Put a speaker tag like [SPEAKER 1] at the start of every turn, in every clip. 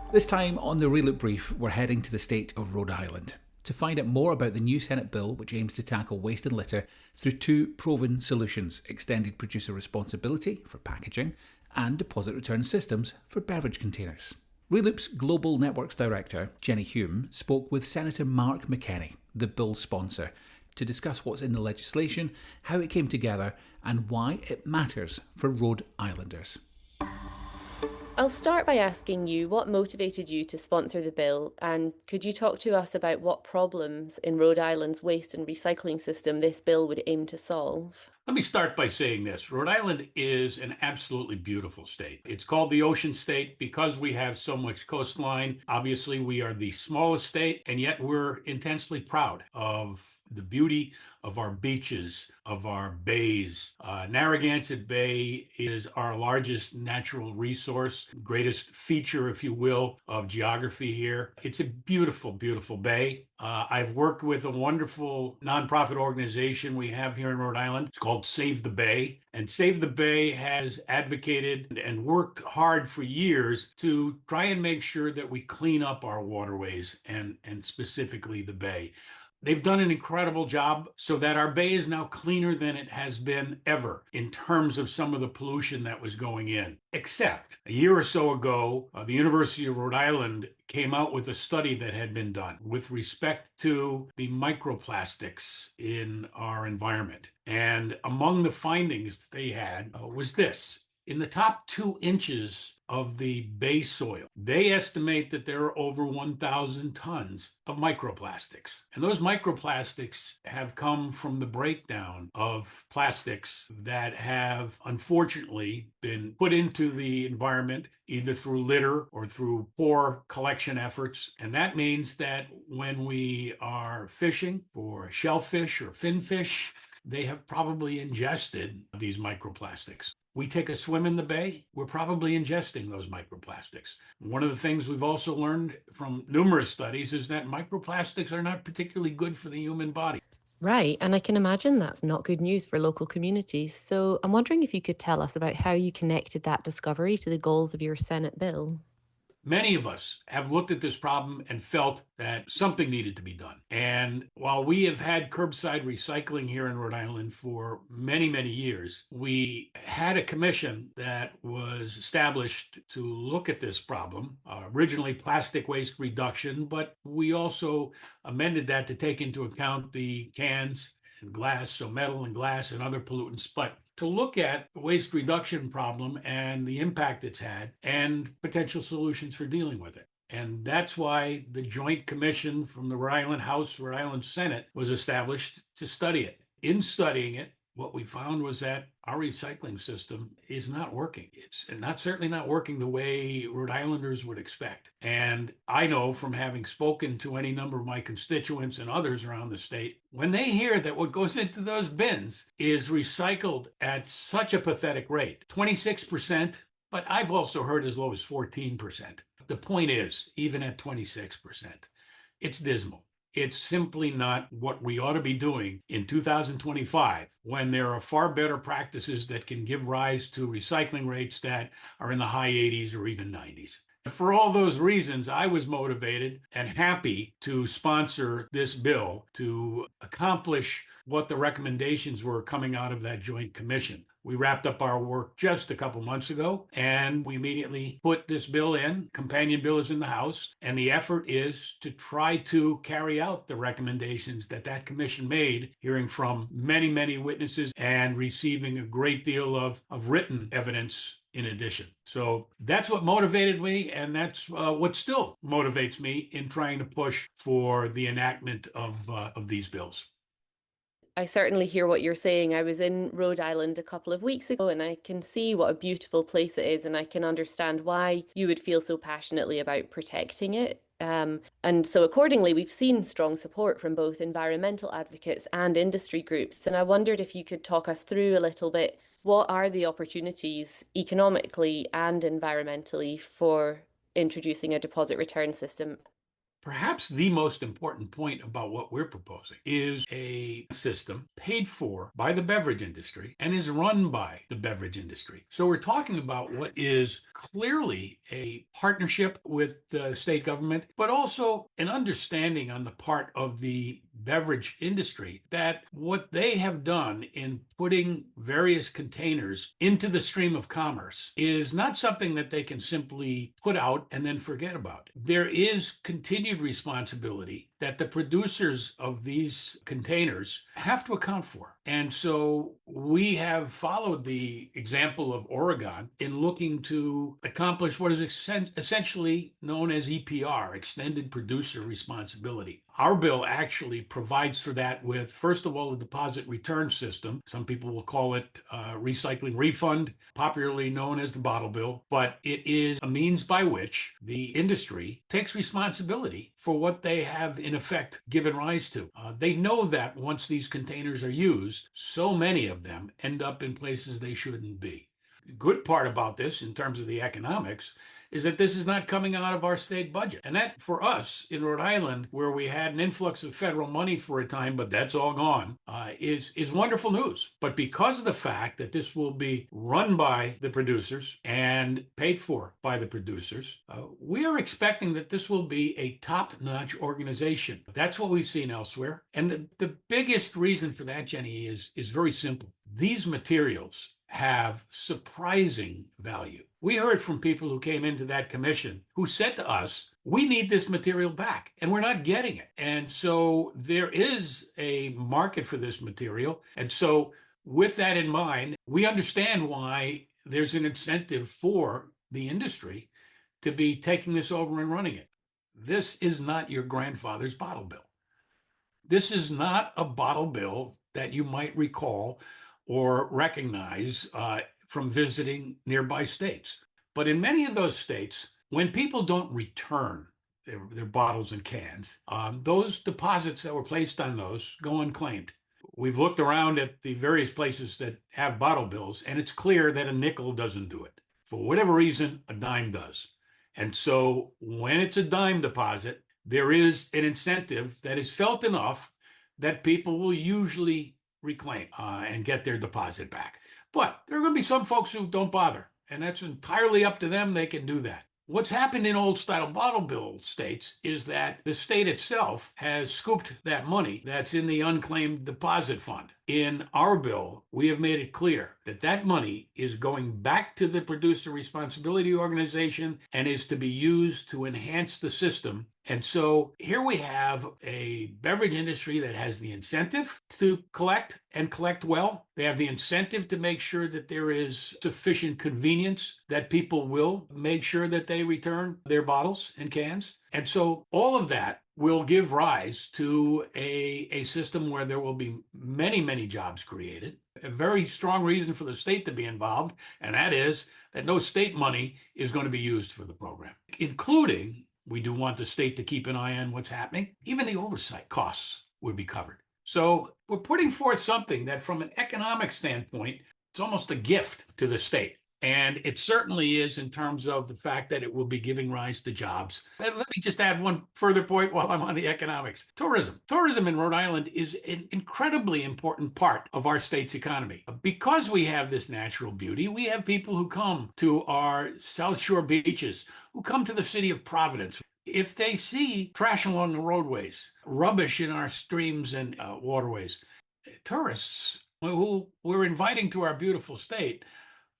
[SPEAKER 1] This time on the Relook Brief, we're heading to the state of Rhode Island to find out more about the new Senate bill which aims to tackle waste and litter through two proven solutions: extended producer responsibility for packaging and deposit return systems for beverage containers. Reloop's Global Networks Director, Jenny Hume, spoke with Senator Mark McKenney, the bill's sponsor, to discuss what's in the legislation, how it came together, and why it matters for Rhode Islanders.
[SPEAKER 2] I'll start by asking you what motivated you to sponsor the bill, and could you talk to us about what problems in Rhode Island's waste and recycling system this bill would aim to solve?
[SPEAKER 3] Let me start by saying this. Rhode Island is an absolutely beautiful state. It's called the Ocean State because we have so much coastline. Obviously, we are the smallest state, and yet we're intensely proud of the beauty of our beaches, of our bays. Narragansett Bay is our largest natural resource, greatest feature, if you will, of geography here. It's a beautiful, beautiful bay. I've worked with a wonderful nonprofit organization we have here in Rhode Island. It's called Save the Bay. And Save the Bay has advocated and worked hard for years to try and make sure that we clean up our waterways and specifically the bay. They've done an incredible job so that our bay is now cleaner than it has been ever in terms of some of the pollution that was going in. Except a year or so ago, the University of Rhode Island came out with a study that had been done with respect to the microplastics in our environment. And among the findings they had was this. In the top 2 inches of the bay soil, they estimate that there are over 1,000 tons of microplastics. And those microplastics have come from the breakdown of plastics that have unfortunately been put into the environment either through litter or through poor collection efforts. And that means that when we are fishing for shellfish or finfish, they have probably ingested these microplastics. We take a swim in the bay, we're probably ingesting those microplastics. One of the things we've also learned from numerous studies is that microplastics are not particularly good for the human body.
[SPEAKER 2] Right, and I can imagine that's not good news for local communities. So I'm wondering if you could tell us about how you connected that discovery to the goals of your Senate bill.
[SPEAKER 3] Many of us have looked at this problem and felt that something needed to be done. And while we have had curbside recycling here in Rhode Island for many, many years, we had a commission that was established to look at this problem, originally plastic waste reduction, but we also amended that to take into account the cans and glass, so metal and glass and other pollutants. But to look at the waste reduction problem and the impact it's had and potential solutions for dealing with it. And that's why the Joint Commission from the Rhode Island House, Rhode Island Senate was established to study it. In studying it, what we found was that our recycling system is not working. It's certainly not working the way Rhode Islanders would expect. And I know from having spoken to any number of my constituents and others around the state, when they hear that what goes into those bins is recycled at such a pathetic rate, 26%, but I've also heard as low as 14%. The point is, even at 26%, it's dismal. It's simply not what we ought to be doing in 2025 when there are far better practices that can give rise to recycling rates that are in the high 80s or even 90s. For all those reasons, I was motivated and happy to sponsor this bill to accomplish what the recommendations were coming out of that joint commission. We wrapped up our work just a couple months ago, and we immediately put this bill in. Companion bill is in the House, and the effort is to try to carry out the recommendations that that commission made, hearing from many, many witnesses and receiving a great deal of written evidence in addition. So that's what motivated me, and that's what still motivates me in trying to push for the enactment of these bills.
[SPEAKER 2] I certainly hear what you're saying. I was in Rhode Island a couple of weeks ago and I can see what a beautiful place it is, and I can understand why you would feel so passionately about protecting it. And so, accordingly, we've seen strong support from both environmental advocates and industry groups. And I wondered if you could talk us through a little bit what are the opportunities economically and environmentally for introducing a deposit return system?
[SPEAKER 3] Perhaps the most important point about what we're proposing is a system paid for by the beverage industry and is run by the beverage industry. So we're talking about what is clearly a partnership with the state government, but also an understanding on the part of the beverage industry that what they have done in putting various containers into the stream of commerce is not something that they can simply put out and then forget about. There is continued responsibility that the producers of these containers have to account for. And so we have followed the example of Oregon in looking to accomplish what is essentially known as EPR, Extended Producer Responsibility. Our bill actually provides for that with, first of all, a deposit return system. Some people will call it recycling refund, popularly known as the bottle bill, but it is a means by which the industry takes responsibility for what they have in effect given rise to. They know that once these containers are used, so many of them end up in places they shouldn't be. The good part about this, in terms of the economics, is that this is not coming out of our state budget. And that, for us in Rhode Island, where we had an influx of federal money for a time, but that's all gone, is wonderful news. But because of the fact that this will be run by the producers and paid for by the producers, we are expecting that this will be a top-notch organization. That's what we've seen elsewhere. And the biggest reason for that, Jenny, is very simple. These materials have surprising value. We heard from people who came into that commission who said to us, we need this material back and we're not getting it. And so there is a market for this material. And so with that in mind, we understand why there's an incentive for the industry to be taking this over and running it. This is not your grandfather's bottle bill. This is not a bottle bill that you might recall or recognize from visiting nearby states. But in many of those states, when people don't return their bottles and cans, those deposits that were placed on those go unclaimed. We've looked around at the various places that have bottle bills, and it's clear that a nickel doesn't do it. For whatever reason, a dime does. And so when it's a dime deposit, there is an incentive that is felt enough that people will usually reclaim and get their deposit back. But there are going to be some folks who don't bother, and that's entirely up to them. They can do that. What's happened in old style bottle bill states is that the state itself has scooped that money that's in the unclaimed deposit fund. In our bill, we have made it clear that that money is going back to the producer responsibility organization and is to be used to enhance the system. And so here we have a beverage industry that has the incentive to collect and collect well. They have the incentive to make sure that there is sufficient convenience that people will make sure that they return their bottles and cans. And so all of that will give rise to a system where there will be many, many jobs created. A very strong reason for the state to be involved, and that is that no state money is going to be used for the program, including, we do want the state to keep an eye on what's happening. Even the oversight costs would be covered. So we're putting forth something that from an economic standpoint, it's almost a gift to the state. And it certainly is in terms of the fact that it will be giving rise to jobs. And let me just add one further point while I'm on the economics. Tourism. Tourism in Rhode Island is an incredibly important part of our state's economy. Because we have this natural beauty, we have people who come to our South Shore beaches, who come to the city of Providence. If they see trash along the roadways, rubbish in our streams and waterways, tourists who we're inviting to our beautiful state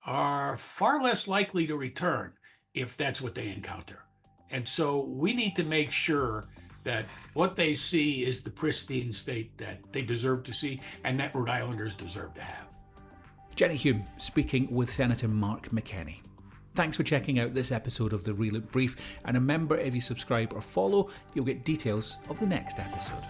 [SPEAKER 3] are far less likely to return if that's what they encounter. And so we need to make sure that what they see is the pristine state that they deserve to see and that Rhode Islanders deserve to have.
[SPEAKER 1] Jenny Hume speaking with Senator Mark McKenney. Thanks for checking out this episode of the Relook Brief, and remember, if you subscribe or follow, you'll get details of the next episode.